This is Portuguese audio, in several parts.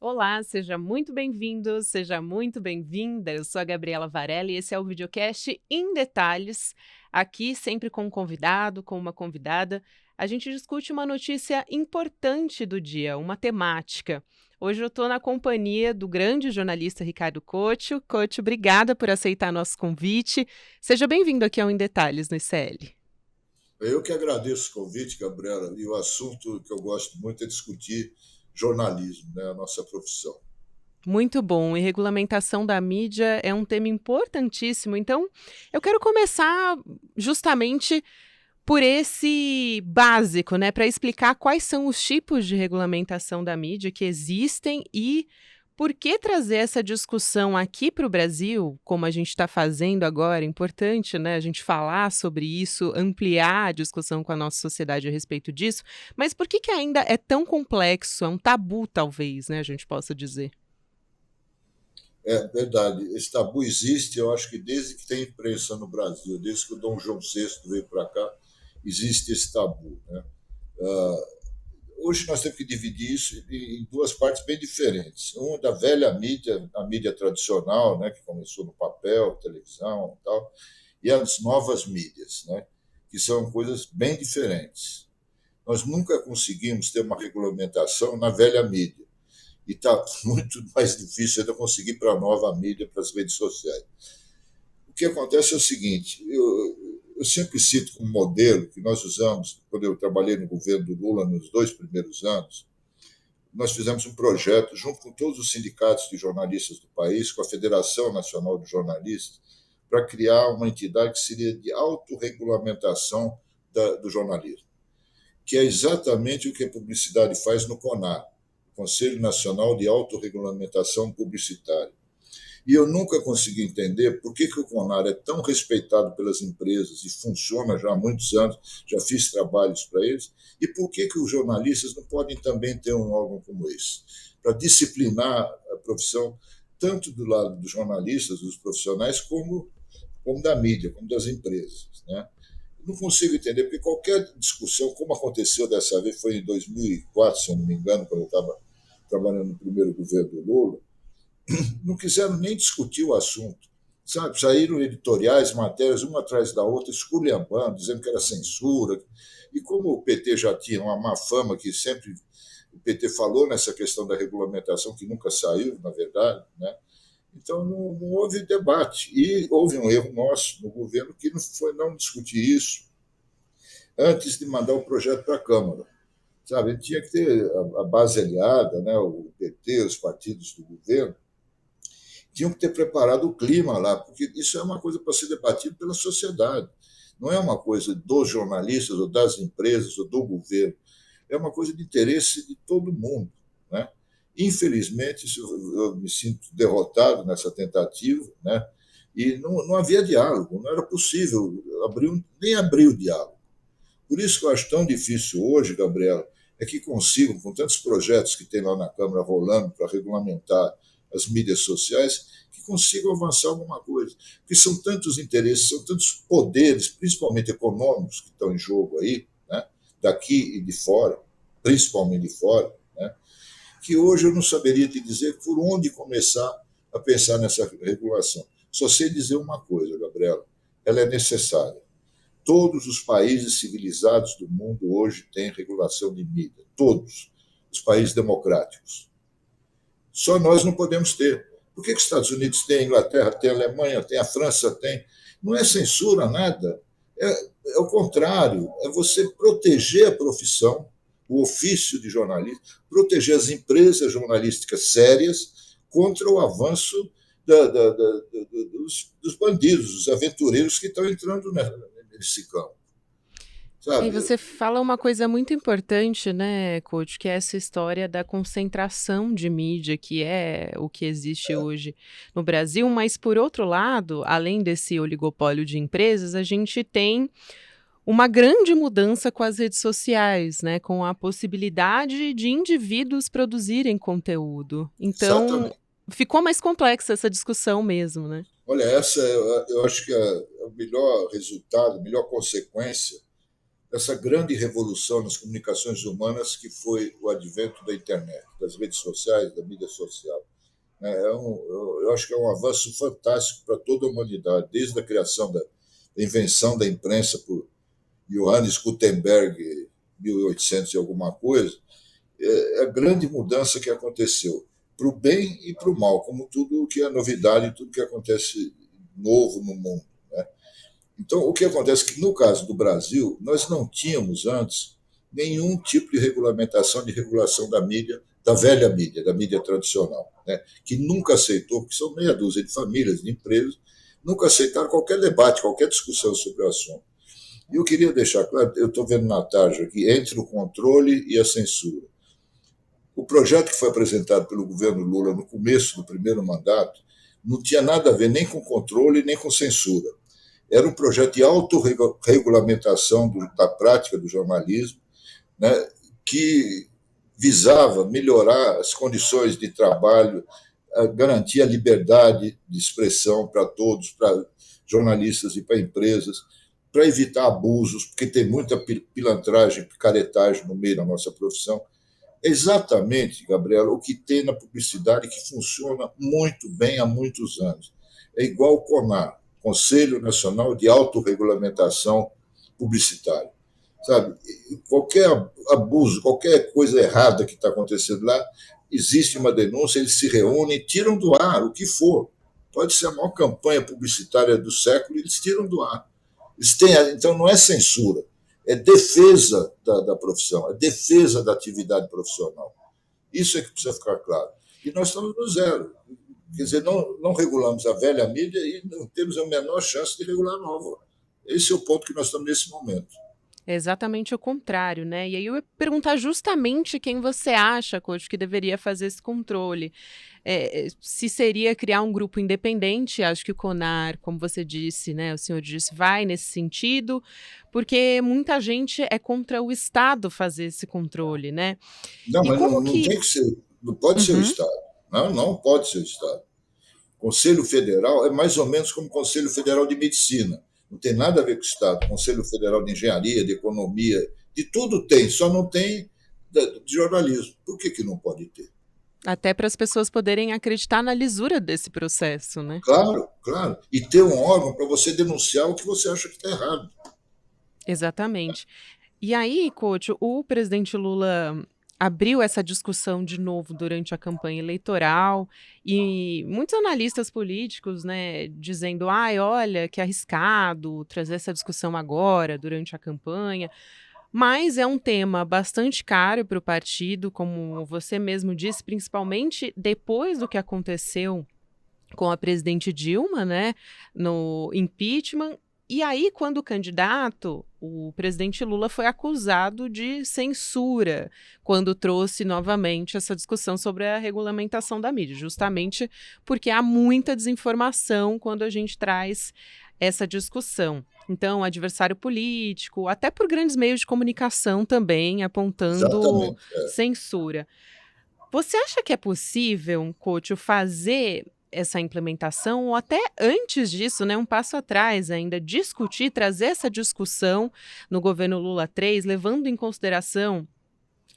Olá, seja muito bem-vindo, seja muito bem-vinda. Eu sou a Gabriela Varela e esse é o videocast Em Detalhes. Aqui, sempre com um convidado, com uma convidada, a gente discute uma notícia importante do dia, uma temática. Hoje eu estou na companhia do grande jornalista Ricardo Couto. Couto, obrigada por aceitar nosso convite. Seja bem-vindo aqui ao Em Detalhes no ICL. Eu que agradeço o convite, Gabriela, e o assunto que eu gosto muito é discutir jornalismo, né, a nossa profissão. Muito bom. E regulamentação da mídia é um tema importantíssimo. Então, eu quero começar justamente por esse básico, né, para explicar quais são os tipos de regulamentação da mídia que existem e por que trazer essa discussão aqui para o Brasil, como a gente está fazendo agora. É importante, né, a gente falar sobre isso, ampliar a discussão com a nossa sociedade a respeito disso. Mas por que ainda é tão complexo? É um tabu, talvez, né, a gente possa dizer. É verdade, esse tabu existe, eu acho que desde que tem imprensa no Brasil, desde que o Dom João VI veio para cá, existe esse tabu. Né? Hoje nós temos que dividir isso em duas partes bem diferentes. Uma da velha mídia, a mídia tradicional, né, que começou no papel, televisão e tal, e as novas mídias, né, que são coisas bem diferentes. Nós nunca conseguimos ter uma regulamentação na velha mídia. E está muito mais difícil ainda conseguir para a nova mídia, para as redes sociais. O que acontece é o seguinte: eu sempre cito como modelo que nós usamos, quando eu trabalhei no governo do Lula, nos 2 primeiros anos, nós fizemos um projeto, junto com todos os sindicatos de jornalistas do país, com a Federação Nacional de Jornalistas, para criar uma entidade que seria de autorregulamentação do jornalismo, que é exatamente o que a publicidade faz no CONAR, Conselho Nacional de Autorregulamentação Publicitária. E eu nunca consegui entender por que o CONAR é tão respeitado pelas empresas e funciona já há muitos anos, já fiz trabalhos para eles, e por que os jornalistas não podem também ter um órgão como esse, para disciplinar a profissão, tanto do lado dos jornalistas, dos profissionais, como da mídia, como das empresas. Né? Não consigo entender, porque qualquer discussão, como aconteceu dessa vez, foi em 2004, se eu não me engano, quando eu estava trabalhando no primeiro governo do Lula, não quiseram nem discutir o assunto. Sabe? Saíram editoriais, matérias, uma atrás da outra, esculhambando, dizendo que era censura. E como o PT já tinha uma má fama, que sempre o PT falou nessa questão da regulamentação, que nunca saiu, na verdade, né? Então não houve debate. E houve um erro nosso no governo que não foi não discutir isso antes de mandar o projeto para a Câmara. Sabe? Ele tinha que ter a base aliada, né? O PT, os partidos do governo, tinham que ter preparado o clima lá, porque isso é uma coisa para ser debatido pela sociedade. Não é uma coisa dos jornalistas, ou das empresas, ou do governo. É uma coisa de interesse de todo mundo. Né? Infelizmente, eu me sinto derrotado nessa tentativa, né? E não havia diálogo, não era possível nem abrir o diálogo. Por isso que eu acho tão difícil hoje, Gabriela, é que consigam, com tantos projetos que tem lá na Câmara rolando para regulamentar as mídias sociais, que consigam avançar alguma coisa. Porque são tantos interesses, são tantos poderes, principalmente econômicos, que estão em jogo aí, né? Daqui e de fora, principalmente de fora, né? Que hoje eu não saberia te dizer por onde começar a pensar nessa regulação. Só sei dizer uma coisa, Gabriela, ela é necessária. Todos os países civilizados do mundo hoje têm regulação de mídia. Todos os países democráticos. Só nós não podemos ter. Por que os Estados Unidos têm, a Inglaterra tem, a Alemanha tem, a França tem? Não é censura, nada. É o contrário. É você proteger a profissão, o ofício de jornalista, proteger as empresas jornalísticas sérias contra o avanço dos bandidos, dos aventureiros que estão entrando nesse campo. E Sabe? você fala uma coisa muito importante, né, Coach, que é essa história da concentração de mídia, que é o que existe hoje no Brasil, mas por outro lado, além desse oligopólio de empresas, a gente tem uma grande mudança com as redes sociais, né, com a possibilidade de indivíduos produzirem conteúdo. Então, Exatamente. ficou mais complexa essa discussão mesmo, né? Olha, essa eu acho que é o melhor resultado, a melhor consequência essa grande revolução nas comunicações humanas que foi o advento da internet, das redes sociais, da mídia social. Eu acho que é um avanço fantástico para toda a humanidade, desde a criação da invenção da imprensa por Johannes Gutenberg, 1800 e alguma coisa, é a grande mudança que aconteceu, para o bem e para o mal, como tudo que é novidade, tudo que acontece novo no mundo. Né? Então, o que acontece é que, no caso do Brasil, nós não tínhamos antes nenhum tipo de regulamentação, de regulação da mídia, da mídia tradicional, né? Que nunca aceitou, porque são meia dúzia de famílias, de empresas, nunca aceitaram qualquer debate, qualquer discussão sobre o assunto. E eu queria deixar claro, eu estou vendo na tarja aqui, entre o controle e a censura. O projeto que foi apresentado pelo governo Lula no começo do primeiro mandato não tinha nada a ver nem com controle, nem com censura. Era um projeto de autorregulamentação da prática do jornalismo, né, que visava melhorar as condições de trabalho, garantir a liberdade de expressão para todos, para jornalistas e para empresas, para evitar abusos, porque tem muita pilantragem, picaretagem no meio da nossa profissão. Exatamente, Gabriela, o que tem na publicidade que funciona muito bem há muitos anos. É igual o CONAR, Conselho Nacional de Autorregulamentação Publicitária. Sabe, qualquer abuso, qualquer coisa errada que está acontecendo lá, existe uma denúncia, eles se reúnem, tiram do ar o que for. Pode ser a maior campanha publicitária do século, eles tiram do ar. Então, não é censura, é defesa da profissão, é defesa da atividade profissional. Isso é que precisa ficar claro. E nós estamos no zero. Quer dizer, não regulamos a velha mídia e não temos a menor chance de regular a nova. Esse é o ponto que nós estamos nesse momento. É exatamente o contrário, né? E aí eu ia perguntar justamente quem você acha, coach, que deveria fazer esse controle. Se seria criar um grupo independente, acho que o CONAR, como você disse, né? O senhor disse, vai nesse sentido, porque muita gente é contra o Estado fazer esse controle, né? Não, E mas como não que. tem que ser, não pode ser o Uhum. Estado. Não pode ser o Estado. Conselho Federal é mais ou menos como o Conselho Federal de Medicina. Não tem nada a ver com o Estado. Conselho Federal de Engenharia, de Economia, de tudo tem, só não tem de jornalismo. Por que não pode ter? Até para as pessoas poderem acreditar na lisura desse processo, né? Claro, claro. E ter um órgão para você denunciar o que você acha que está errado. Exatamente. E aí, coach, o presidente Lula abriu essa discussão de novo durante a campanha eleitoral e muitos analistas políticos, né, dizendo, ai, olha, que arriscado trazer essa discussão agora, durante a campanha. Mas é um tema bastante caro para o partido, como você mesmo disse, principalmente depois do que aconteceu com a presidente Dilma, né, no impeachment. E aí, quando o candidato, o presidente Lula foi acusado de censura, quando trouxe novamente essa discussão sobre a regulamentação da mídia, justamente porque há muita desinformação quando a gente traz essa discussão. Então, adversário político, até por grandes meios de comunicação também, apontando Exatamente. censura. Você acha que é possível, coach, fazer essa implementação, ou até antes disso, né, um passo atrás ainda, discutir, trazer essa discussão no governo Lula 3, levando em consideração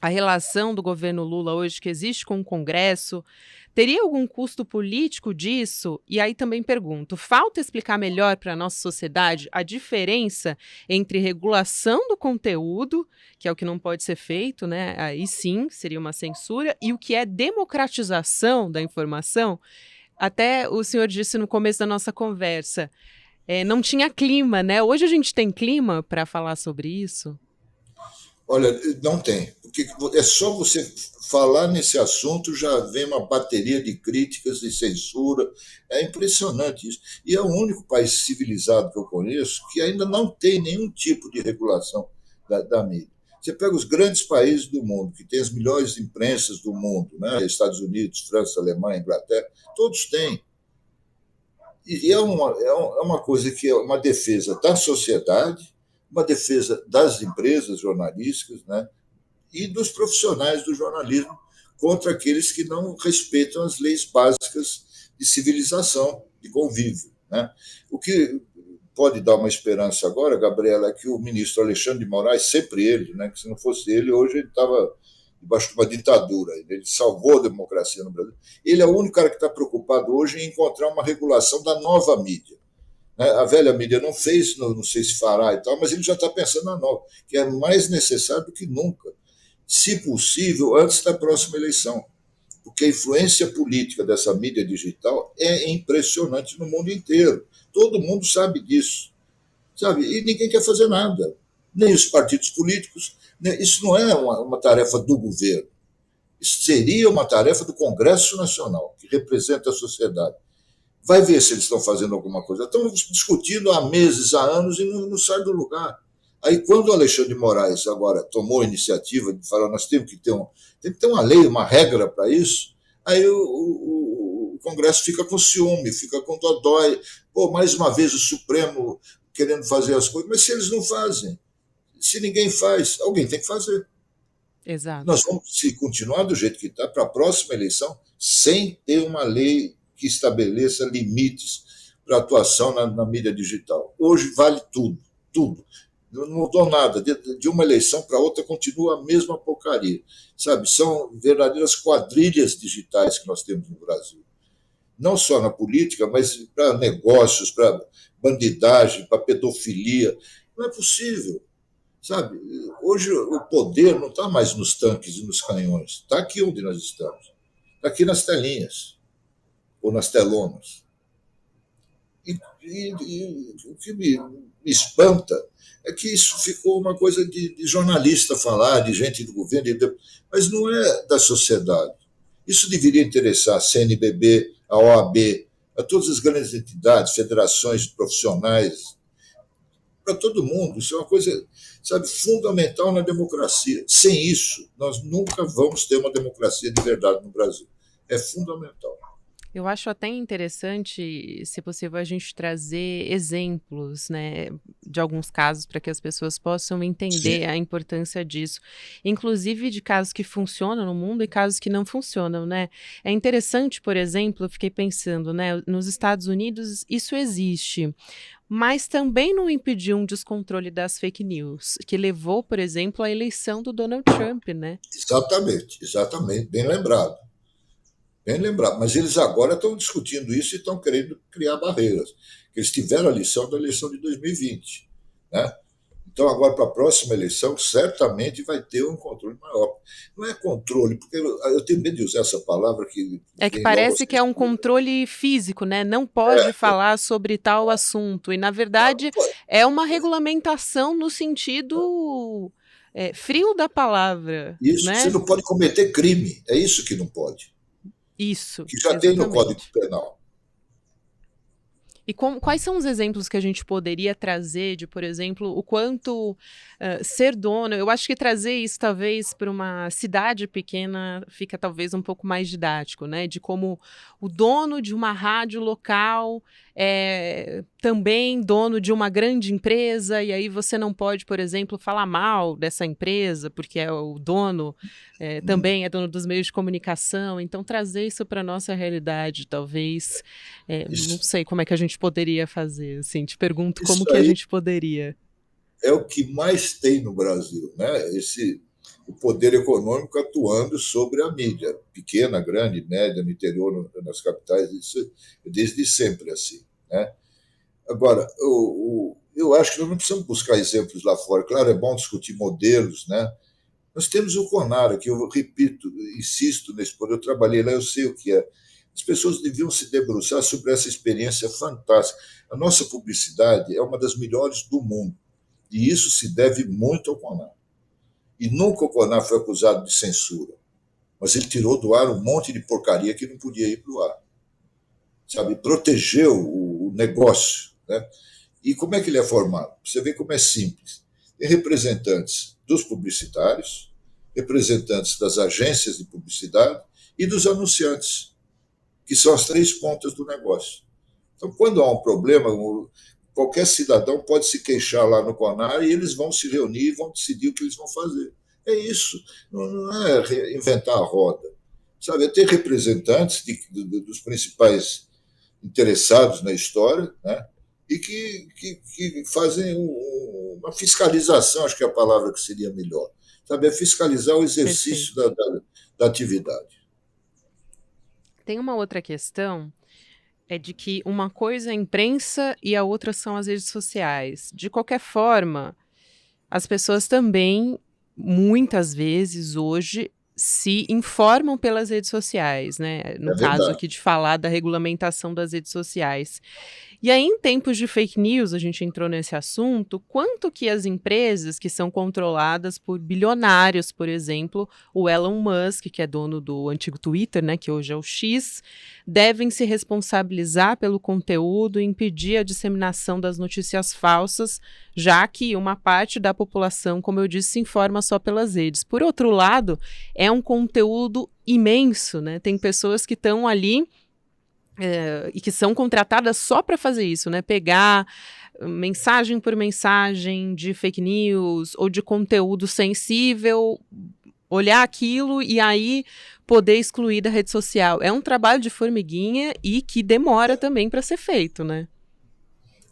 a relação do governo Lula hoje que existe com o Congresso? Teria algum custo político disso? E aí também pergunto, falta explicar melhor para a nossa sociedade a diferença entre regulação do conteúdo, que é o que não pode ser feito, né? Aí sim seria uma censura, e o que é democratização da informação? Até o senhor disse no começo da nossa conversa, não tinha clima, né? Hoje a gente tem clima para falar sobre isso? Olha, não tem. Porque é só você falar nesse assunto, já vem uma bateria de críticas, de censura. É impressionante isso. E é o único país civilizado que eu conheço que ainda não tem nenhum tipo de regulação da mídia. Você pega os grandes países do mundo, que têm as melhores imprensas do mundo, né? Estados Unidos, França, Alemanha, Inglaterra, todos têm. E é uma coisa que é uma defesa da sociedade, uma defesa das empresas jornalísticas, né, e dos profissionais do jornalismo contra aqueles que não respeitam as leis básicas de civilização, de convívio. Né? O que pode dar uma esperança agora, Gabriela, é que o ministro Alexandre de Moraes, sempre ele, né, que se não fosse ele, hoje ele estava debaixo de uma ditadura. Ele salvou a democracia no Brasil. Ele é o único cara que está preocupado hoje em encontrar uma regulação da nova mídia. Né? A velha mídia não fez, não sei se fará e tal, mas ele já está pensando na nova, que é mais necessário do que nunca, se possível, antes da próxima eleição. Porque a influência política dessa mídia digital é impressionante no mundo inteiro. Todo mundo sabe disso. Sabe? E ninguém quer fazer nada. Nem os partidos políticos. Isso não é uma tarefa do governo. Isso seria uma tarefa do Congresso Nacional, que representa a sociedade. Vai ver se eles estão fazendo alguma coisa. Estão discutindo há meses, há anos e não sai do lugar. Aí, quando o Alexandre de Moraes agora tomou a iniciativa de falar nós temos que ter uma lei, uma regra para isso, aí o Congresso fica com ciúme, fica com dodói. Pô, mais uma vez o Supremo querendo fazer as coisas, mas se eles não fazem, se ninguém faz, alguém tem que fazer. Exato. Nós vamos se continuar do jeito que está para a próxima eleição, sem ter uma lei que estabeleça limites para atuação na mídia digital. Hoje vale tudo, tudo. Não mudou nada. De uma eleição para outra continua a mesma porcaria. Sabe? São verdadeiras quadrilhas digitais que nós temos no Brasil. Não só na política, mas para negócios, para bandidagem, para pedofilia. Não é possível. Sabe? Hoje o poder não está mais nos tanques e nos canhões. Está aqui onde nós estamos. Está aqui nas telinhas ou nas telonas. E o que me espanta é que isso ficou uma coisa de jornalista falar, de gente do governo, mas não é da sociedade. Isso deveria interessar a CNBB, a OAB, a todas as grandes entidades, federações profissionais, para todo mundo. Isso é uma coisa, sabe, fundamental na democracia. Sem isso, nós nunca vamos ter uma democracia de verdade no Brasil. É fundamental. Eu acho até interessante, se possível, a gente trazer exemplos, né, de alguns casos para que as pessoas possam Sim, entender a importância disso, inclusive de casos que funcionam no mundo e casos que não funcionam, né? É interessante, por exemplo, eu fiquei pensando, né, nos Estados Unidos isso existe, mas também não impediu um descontrole das fake news, que levou, por exemplo, à eleição do Donald Trump, né? exatamente, exatamente, bem lembrado. Bem lembrado. Mas eles agora estão discutindo isso e estão querendo criar barreiras. Eles tiveram a lição da eleição de 2020. Né? Então, agora, para a próxima eleição, certamente vai ter um controle maior. Não é controle, porque eu tenho medo de usar essa palavra que É que vem logo parece assim. que é um controle físico, né, não pode falar sobre tal assunto e, na verdade, é uma regulamentação no sentido, frio da palavra, Isso, você né. não pode cometer crime. É isso que não pode. Isso, Que já tem no Código exatamente. Penal. E quais são os exemplos que a gente poderia trazer de, por exemplo, o quanto ser dono, eu acho que trazer isso talvez para uma cidade pequena fica talvez um pouco mais didático, né? De como o dono de uma rádio local é também dono de uma grande empresa, e aí você não pode, por exemplo, falar mal dessa empresa, porque é o dono, também é dono dos meios de comunicação, então trazer isso para a nossa realidade, talvez. Não Isso, sei como é que a gente poderia fazer, assim, te pergunto como isso que a aí gente poderia. é o que mais tem no Brasil, né? O poder econômico atuando sobre a mídia, pequena, grande, média, no interior, nas capitais, isso é desde sempre assim, né? Agora, eu acho que nós não precisamos buscar exemplos lá fora. Claro, é bom discutir modelos, né? Nós temos o Conar, que eu repito, insisto nesse ponto, eu trabalhei lá, eu sei o que é. As pessoas deviam se debruçar sobre essa experiência fantástica. A nossa publicidade é uma das melhores do mundo. E isso se deve muito ao Conar. E nunca o Conar foi acusado de censura. Mas ele tirou do ar um monte de porcaria que não podia ir para o ar. Sabe? Protegeu o negócio. Né? E como é que ele é formado? Você vê como é simples. Tem representantes dos publicitários, representantes das agências de publicidade e dos anunciantes, que são as três pontas do negócio. Então, quando há um problema, qualquer cidadão pode se queixar lá no CONAR e eles vão se reunir e vão decidir o que eles vão fazer. É isso, não é inventar a roda. Sabe, é ter representantes dos principais interessados na história, né? e que fazem uma fiscalização, acho que é a palavra que seria melhor, sabe? É fiscalizar o exercício Perfeito. da atividade. Tem uma outra questão, é de que uma coisa é a imprensa e a outra são as redes sociais. De qualquer forma, as pessoas também, muitas vezes, hoje, se informam pelas redes sociais, né? No É caso verdade. aqui de falar da regulamentação das redes sociais. E aí, em tempos de fake news, a gente entrou nesse assunto, quanto que as empresas que são controladas por bilionários, por exemplo, o Elon Musk, que é dono do antigo Twitter, né, que hoje é o X, devem se responsabilizar pelo conteúdo e impedir a disseminação das notícias falsas, já que uma parte da população, como eu disse, se informa só pelas redes. Por outro lado, é um conteúdo imenso, né? Tem pessoas que estão ali e que são contratadas só para fazer isso, né? Pegar mensagem por mensagem de fake news ou de conteúdo sensível, olhar aquilo e aí poder excluir da rede social. É um trabalho de formiguinha e que demora também para ser feito, né?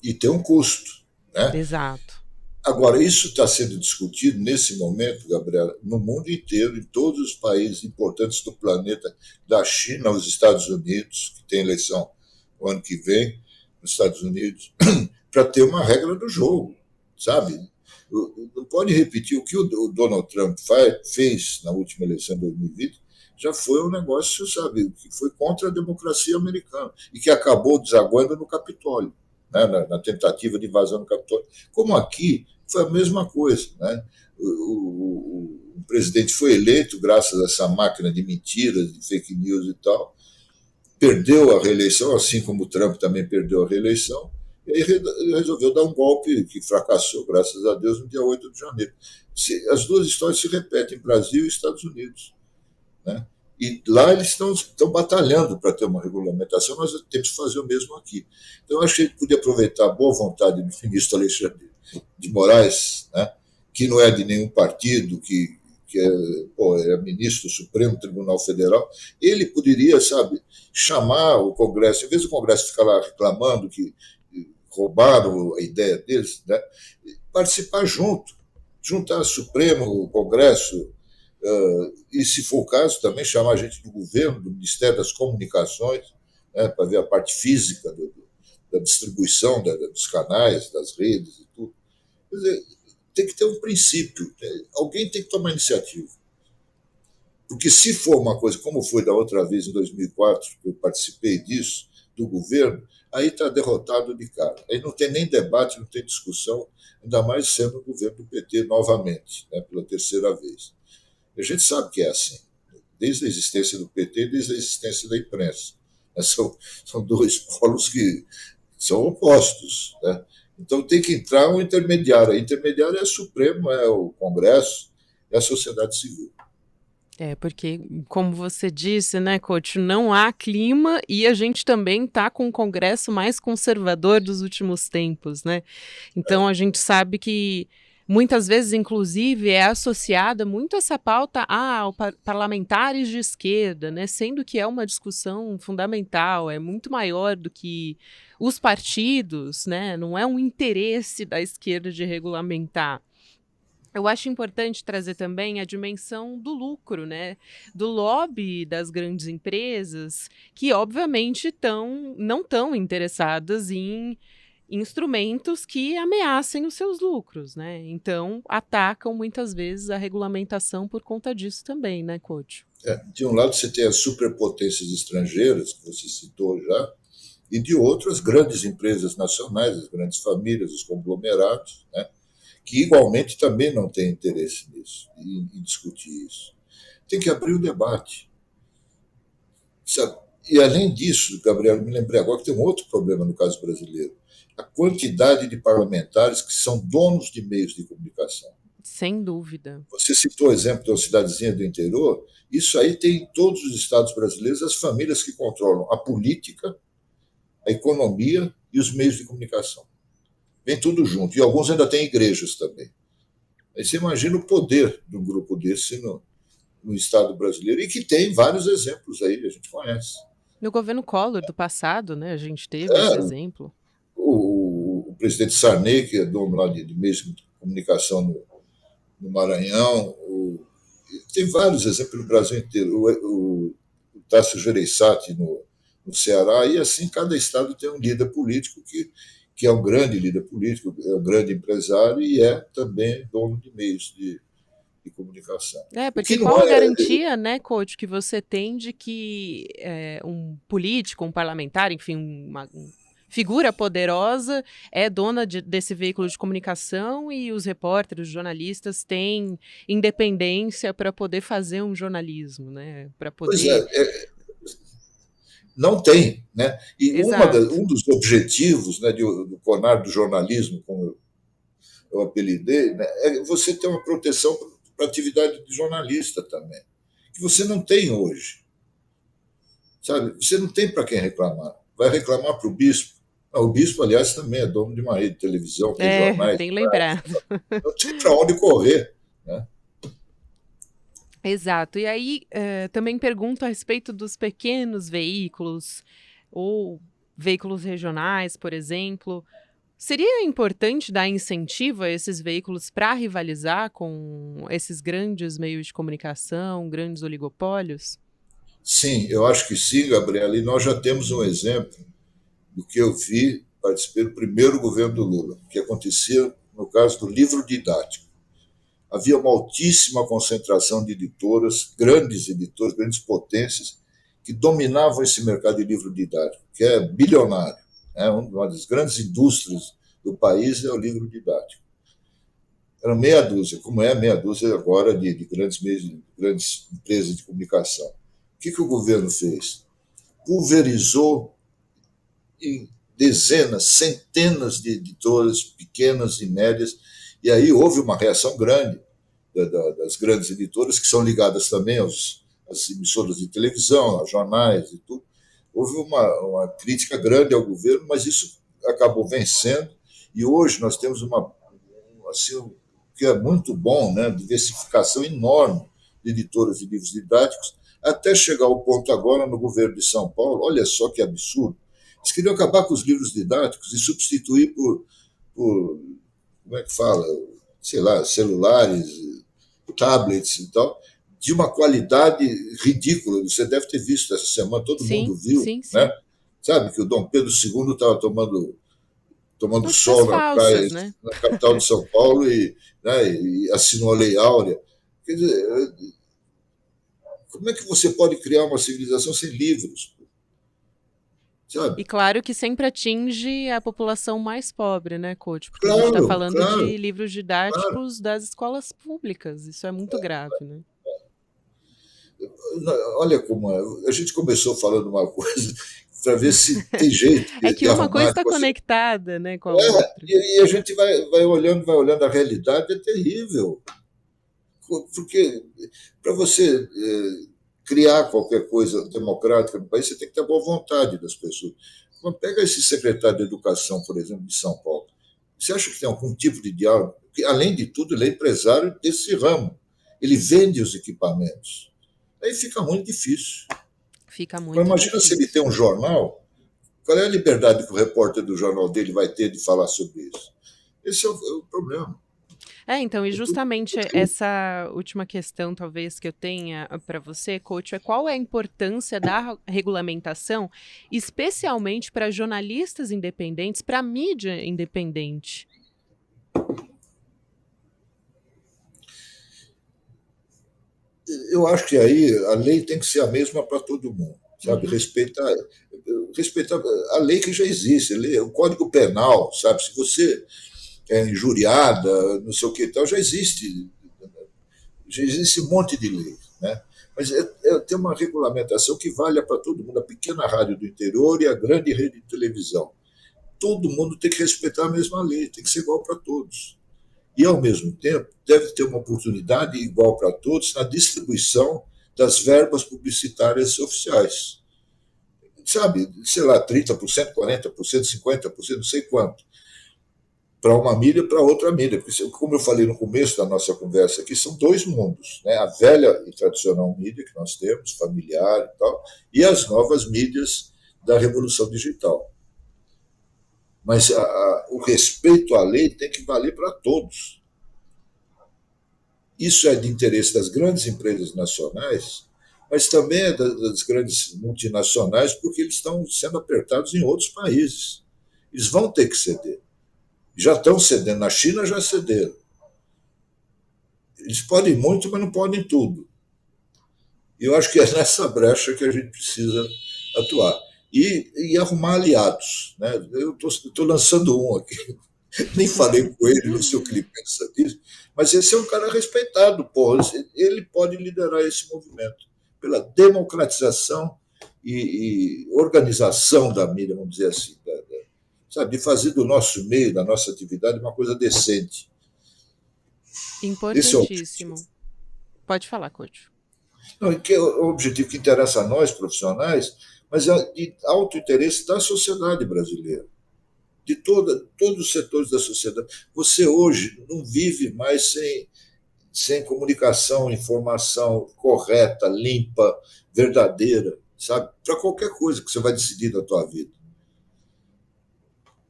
E tem um custo, né? Exato. Agora, isso está sendo discutido nesse momento, Gabriela, no mundo inteiro, em todos os países importantes do planeta, da China aos Estados Unidos, que tem eleição o ano que vem, nos Estados Unidos, para ter uma regra do jogo, sabe? Não pode repetir o que o Donald Trump fez na última eleição de 2020, já foi um negócio, sabe, que foi contra a democracia americana e que acabou desaguando no Capitólio, né, na tentativa de invasão do Capitólio. Como aqui, foi a mesma coisa. Né? O presidente foi eleito graças a essa máquina de mentiras, de fake news e tal, perdeu a reeleição, assim como o Trump também perdeu a reeleição, e aí resolveu dar um golpe que fracassou, graças a Deus, no dia 8 de janeiro. As duas histórias se repetem, Brasil e Estados Unidos. Né? E lá eles estão batalhando para ter uma regulamentação, nós temos que fazer o mesmo aqui. Então, eu acho que a gente podia aproveitar a boa vontade do ministro Alexandre de Moraes, né, que não é de nenhum partido, que é ministro do Supremo Tribunal Federal, ele poderia, sabe, chamar o Congresso, em vez do Congresso ficar lá reclamando que roubaram a ideia deles, né, participar junto, juntar Supremo, o Congresso, e, se for o caso, também chamar a gente do governo, do Ministério das Comunicações, né, para ver a parte física da distribuição dos canais, das redes e tudo. Quer dizer, tem que ter um princípio, alguém tem que tomar iniciativa. Porque se for uma coisa como foi da outra vez, em 2004, que eu participei disso, do governo, aí está derrotado de cara. Aí não tem nem debate, não tem discussão, ainda mais sendo o governo do PT novamente, né, pela terceira vez. A gente sabe que é assim, desde a existência do PT, desde a existência da imprensa. São dois polos que são opostos. Né? Então tem que entrar um intermediário. A intermediária é o Supremo, é o Congresso, é a sociedade civil. É, porque, como você disse, né, coach, não há clima e a gente também está com o Congresso mais conservador dos últimos tempos, né? Então a gente sabe que muitas vezes, inclusive, é associada muito essa pauta ao parlamentares de esquerda, né? Sendo que é uma discussão fundamental, é muito maior do que os partidos, né? Não é um interesse da esquerda de regulamentar. Eu acho importante trazer também a dimensão do lucro, né? Do lobby das grandes empresas, que obviamente não estão interessadas em instrumentos que ameacem os seus lucros, né? Então, atacam muitas vezes a regulamentação por conta disso também, né, coach? De um lado, você tem as superpotências estrangeiras, que você citou já, e de outro, as grandes empresas nacionais, as grandes famílias, os conglomerados, né? Que igualmente também não têm interesse nisso, em discutir isso. Tem que abrir o debate. Sabe? E além disso, Gabriel, me lembrei agora que tem um outro problema no caso brasileiro: a quantidade de parlamentares que são donos de meios de comunicação. Sem dúvida. Você citou o exemplo de uma cidadezinha do interior, isso aí tem em todos os estados brasileiros as famílias que controlam a política, a economia e os meios de comunicação. Vem tudo junto. E alguns ainda têm igrejas também. Aí você imagina o poder de um grupo desse no Estado brasileiro, e que tem vários exemplos aí, a gente conhece. No governo Collor do passado, né, a gente teve esse exemplo. presidente Sarney, que é dono lá de meios de comunicação no Maranhão. Tem vários exemplos no Brasil inteiro. O Tasso Gereissati no Ceará, e assim cada estado tem um líder político que é um grande líder político, é um grande empresário e é também dono de meios de comunicação. O Porque que não qual a é. garantia, né, coach, que você tem de que um político, um parlamentar, enfim, uma figura poderosa é dona desse veículo de comunicação e os repórteres, os jornalistas têm independência para poder fazer um jornalismo, né? Para Pois poder. não tem. Né? E Exato. um dos objetivos, né, do CONAR, do jornalismo, como eu apelidei, né, é você ter uma proteção para a atividade de jornalista também, que você não tem hoje. Sabe? Você não tem para quem reclamar. Vai reclamar para o bispo. O bispo, aliás, também é dono de uma rede de televisão, tem jornais, Bem lembrado. não tem para onde correr. Né? Exato. E aí, também pergunto a respeito dos pequenos veículos ou veículos regionais, por exemplo. Seria importante dar incentivo a esses veículos para rivalizar com esses grandes meios de comunicação, grandes oligopólios? Sim, eu acho que sim, Gabriela, e nós já temos um exemplo do que eu vi, participei do primeiro governo do Lula, que acontecia no caso do livro didático. Havia uma altíssima concentração de editoras, grandes potências, que dominavam esse mercado de livro didático, que é bilionário. Né? Uma das grandes indústrias do país é o livro didático. Eram meia dúzia, como é meia dúzia agora de grandes empresas de comunicação. O que o governo fez? Pulverizou em dezenas, centenas de editoras pequenas e médias, e aí houve uma reação grande das grandes editoras, que são ligadas também às emissoras de televisão, aos jornais e tudo. Houve uma crítica grande ao governo, mas isso acabou vencendo, e hoje nós temos assim, que é muito bom, né, diversificação enorme de editoras de livros didáticos, até chegar ao ponto agora no governo de São Paulo, olha só que absurdo, eles queriam acabar com os livros didáticos e substituir por como é que fala, sei lá, celulares, tablets e tal, de uma qualidade ridícula. Você deve ter visto essa semana, todo mundo Sim, viu, sim, sim. né? Sabe que o Dom Pedro II estava tomando Notícias sol na praia, falsas, né? na capital de São Paulo, né, e assinou a Lei Áurea. Quer dizer, como é que você pode criar uma civilização sem livros? Sabe? E claro que sempre atinge a população mais pobre, né, coach? Porque a gente está Claro, falando claro, de livros claro. didáticos das escolas públicas. Isso é muito grave, né? Olha como é. A gente começou falando uma coisa para ver se tem jeito É de que uma coisa arrumar. está conectada, né, com a outra. E a gente vai olhando a realidade, é terrível. Porque para você criar qualquer coisa democrática no país, você tem que ter boa vontade das pessoas. Quando pega esse secretário de Educação, por exemplo, de São Paulo, você acha que tem algum tipo de diálogo? Porque, além de tudo, ele é empresário desse ramo. Ele vende os equipamentos. Aí fica muito difícil. Fica Agora, muito imagina se ele difícil. tem um jornal, qual é a liberdade que o repórter do jornal dele vai ter de falar sobre isso? Esse é o problema. Então, e É tudo justamente essa última questão, talvez, que eu tenha para você, coach, é qual é a importância da regulamentação, especialmente para jornalistas independentes, para a mídia independente? Eu acho que aí a lei tem que ser a mesma para todo mundo, sabe? Uhum. Respeitar a lei que já existe, o Código Penal, sabe? Se você é injuriada, não sei o que e tal, já existe um monte de lei, né? Mas tem uma regulamentação que valha para todo mundo, a pequena rádio do interior e a grande rede de televisão. Todo mundo tem que respeitar a mesma lei, tem que ser igual para todos. E, ao mesmo tempo, deve ter uma oportunidade igual para todos na distribuição das verbas publicitárias oficiais. Sabe, sei lá, 30%, 40%, 50%, não sei quanto, para uma mídia e para outra mídia. Porque, como eu falei no começo da nossa conversa aqui, são dois mundos. Né? A velha e tradicional mídia que nós temos, familiar e tal, e as novas mídias da revolução digital. Mas o respeito à lei tem que valer para todos. Isso é de interesse das grandes empresas nacionais, mas também é das grandes multinacionais, porque eles estão sendo apertados em outros países. Eles vão ter que ceder. Já estão cedendo. Na China já cederam. Eles podem muito, mas não podem tudo. E eu acho que é nessa brecha que a gente precisa atuar. E arrumar aliados. Né? Eu estou lançando um aqui. Nem falei com ele, não sei o que ele pensa disso, mas esse é um cara respeitado, porra. Ele pode liderar esse movimento pela democratização e organização da mídia, vamos dizer assim, sabe, de fazer do nosso meio, da nossa atividade, uma coisa decente. Importantíssimo. Pode falar, Couto. Não, que é o objetivo que interessa a nós, profissionais, mas é de alto interesse da sociedade brasileira, de todos os setores da sociedade. Você hoje não vive mais sem comunicação, informação correta, limpa, verdadeira, sabe? Para qualquer coisa que você vai decidir da tua vida.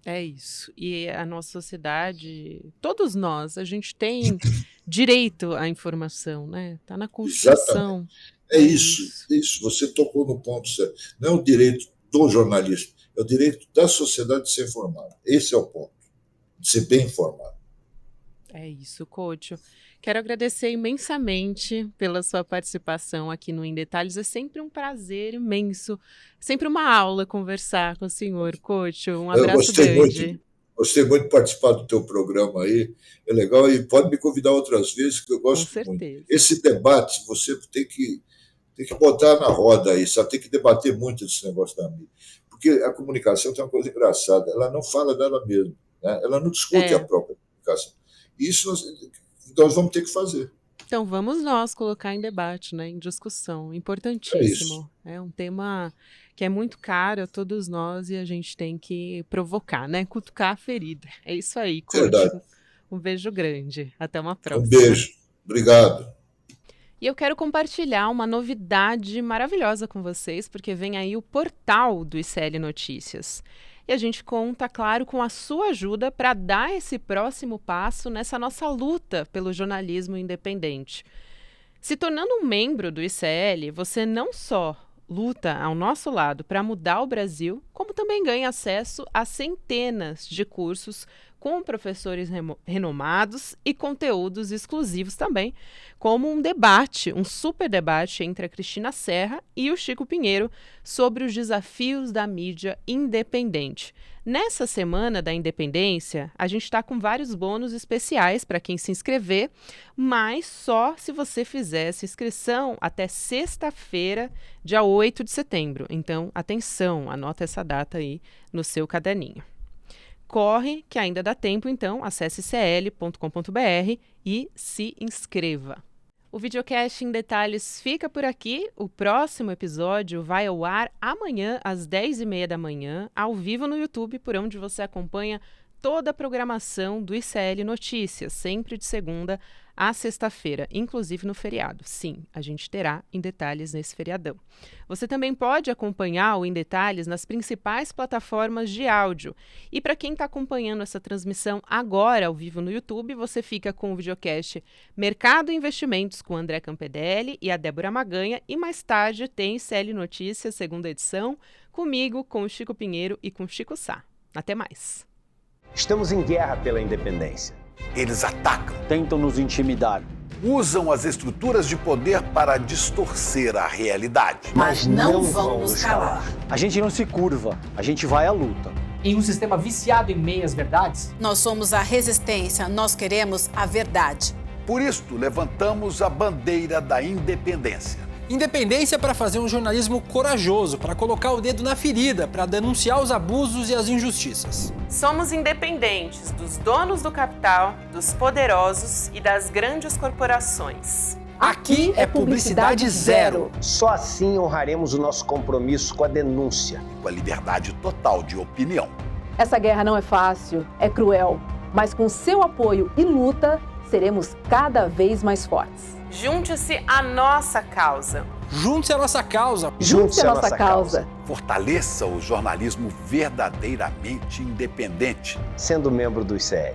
É isso. E a nossa sociedade, todos nós, a gente tem direito à informação, né? Está na Constituição. Exatamente. É isso. Você tocou no ponto certo. Não é o direito do jornalista, é o direito da sociedade de ser informada. Esse é o ponto, de ser bem informado. É isso, Couto. Quero agradecer imensamente pela sua participação aqui no Em Detalhes. É sempre um prazer imenso, sempre uma aula conversar com o senhor, Couto. Um abraço grande. Gostei muito de participar do teu programa aí, é legal, e pode me convidar outras vezes, que eu gosto muito. Esse debate você tem que botar na roda aí, sabe? Tem que debater muito esse negócio da mídia. Porque a comunicação tem uma coisa engraçada, ela não fala dela mesma, né? Ela não discute a própria comunicação. Isso nós vamos ter que fazer. Então vamos nós colocar em debate, né, em discussão, importantíssimo. É um tema que é muito caro a todos nós e a gente tem que provocar, né, cutucar a ferida. É isso aí, Couto. Um beijo grande. Até uma próxima. Um beijo. Obrigado. E eu quero compartilhar uma novidade maravilhosa com vocês, porque vem aí o portal do ICL Notícias. E a gente conta, claro, com a sua ajuda para dar esse próximo passo nessa nossa luta pelo jornalismo independente. Se tornando um membro do ICL, você não só luta ao nosso lado para mudar o Brasil, como também ganha acesso a centenas de cursos com professores renomados e conteúdos exclusivos também, como um debate, um super debate entre a Cristina Serra e o Chico Pinheiro sobre os desafios da mídia independente. Nessa Semana da Independência, a gente está com vários bônus especiais para quem se inscrever, mas só se você fizer essa inscrição até sexta-feira, dia 8 de setembro. Então, atenção, anota essa data aí no seu caderninho. Corre, que ainda dá tempo, então acesse cl.com.br e se inscreva. O videocast em detalhes fica por aqui. O próximo episódio vai ao ar amanhã às 10h30 da manhã, ao vivo no YouTube, por onde você acompanha toda a programação do ICL Notícias, sempre de segunda a sexta-feira, inclusive no feriado. Sim, a gente terá Em Detalhes nesse feriadão. Você também pode acompanhar o Em Detalhes nas principais plataformas de áudio. E para quem está acompanhando essa transmissão agora, ao vivo no YouTube, você fica com o videocast Mercado e Investimentos com o André Campedelli e a Débora Maganha. E mais tarde tem ICL Notícias, segunda edição, comigo, com o Chico Pinheiro e com o Chico Sá. Até mais. Estamos em guerra pela independência. Eles atacam, tentam nos intimidar, usam as estruturas de poder para distorcer a realidade. Mas não vão nos calar. A gente não se curva, a gente vai à luta. Em um sistema viciado em meias-verdades, nós somos a resistência, nós queremos a verdade. Por isto, levantamos a bandeira da independência. Independência para fazer um jornalismo corajoso, para colocar o dedo na ferida, para denunciar os abusos e as injustiças. Somos independentes dos donos do capital, dos poderosos e das grandes corporações. Aqui é publicidade zero. Só assim honraremos o nosso compromisso com a denúncia. Com a liberdade total de opinião. Essa guerra não é fácil, é cruel, mas com seu apoio e luta, seremos cada vez mais fortes. Junte-se à nossa causa. Junte-se à nossa causa. Junte-se à nossa causa. Fortaleça o jornalismo verdadeiramente independente. Sendo membro do ICL.